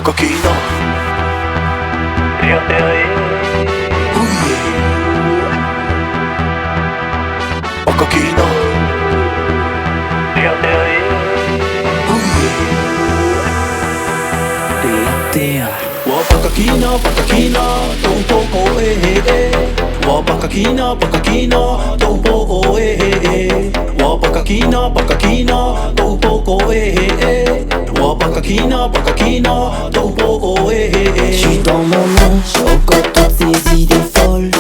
coquino. Rienterré. Au coquino. Rienterré. Pakakina, taupoko Wa pakakina, taupoko Wa pakakina, taupoko Wa pakakina, taupoko J'suis dans mon âge, encore toutes ces idées folles.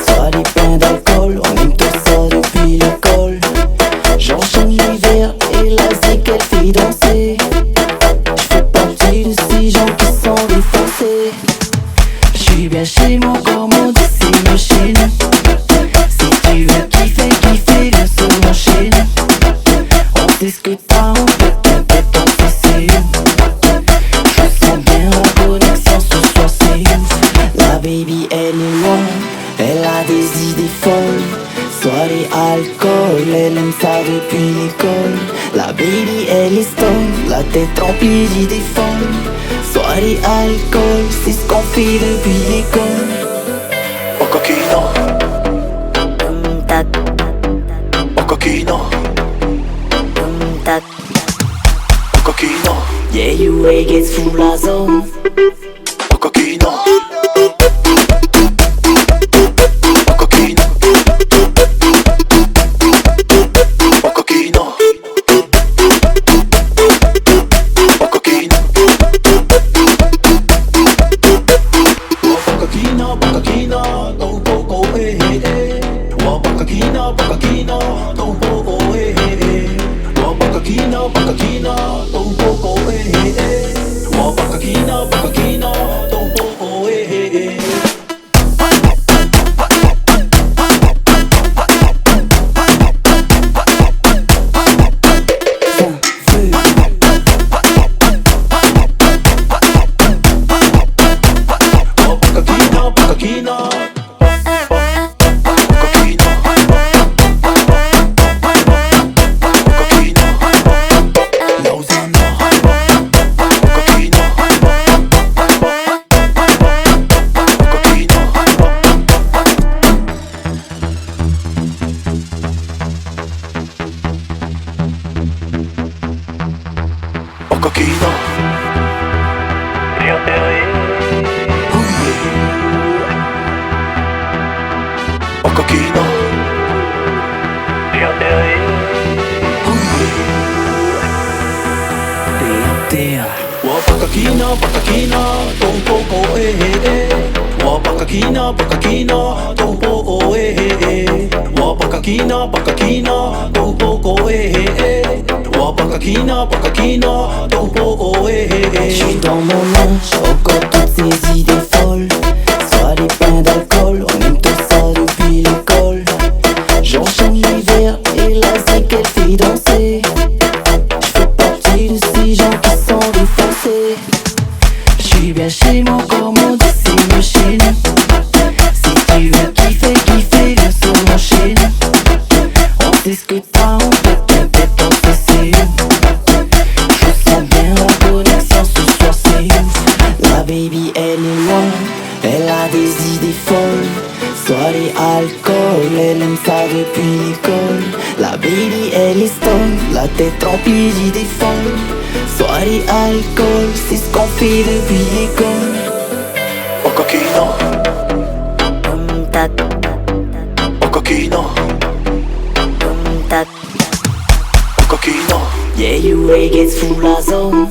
Soirée plein d'alcool, on aime tout ça depuis l'école. J'enchaîne l'hiver et la zik elle fait danser. J'fais partie de ces gens qui sont défoncés. J'suis bien chez moi comme on dit, c'est ma chaîne. Si tu veux kiffer, viens sur ma chaîne. On discute pas, on peut t'inquiète, on sait c'est où. Je sens bien la connexion ce soir, c'est ouf. La baby elle est loin, elle a des idées folles. Soirée alcool, elle aime ça depuis l'école. La baby elle est stone, la tête remplie d'idées folles. Soirée alcool, c'est ce qu'on fait depuis l'école. Au coquino. Tac, Au coquino. tac. Au coquino. Yeah, you reggae sous la zone. Au coquino. Au coquino. Au coquino. Au coquino. Pakakina, taupoko Wa pakakina, taupoko Wa pakakina, taupoko Wa pakakina, taupoko Pakakina. Au coquino. Rienterré. Au coquino. Rienterré. Wa pakakina, taupoko Wa pakakina, taupoko Wa pakakina, taupoko Wa pakakina, taupoko J'suis dans mon âge, encore toutes ces idées folles. Soirée plein d'alcool, on aime tout ça depuis l'école. J'enchaîne l'hiver et la zik elle fait danser. J'fais partie de ces gens qui sont défoncés. J'suis bien chez moi comme on dit, c'est ma chaîne. Si tu veux kiffer, viens sur ma chaîne. On discute pas, on peut t'inquiète, on sait c'est où. Je sens bien la connexion ce soir, c'est ouf. La baby elle est loin, elle a des idées folles. Soirée alcool, elle aime ça depuis l'école. La baby elle est stone, la tête remplie d'idées folles. Soirée alcool, c'est ce qu'on fait depuis l'école. Au coquino. Tac, Au coquino. tac. Au coquino. Yeah, you reggae sous la zone.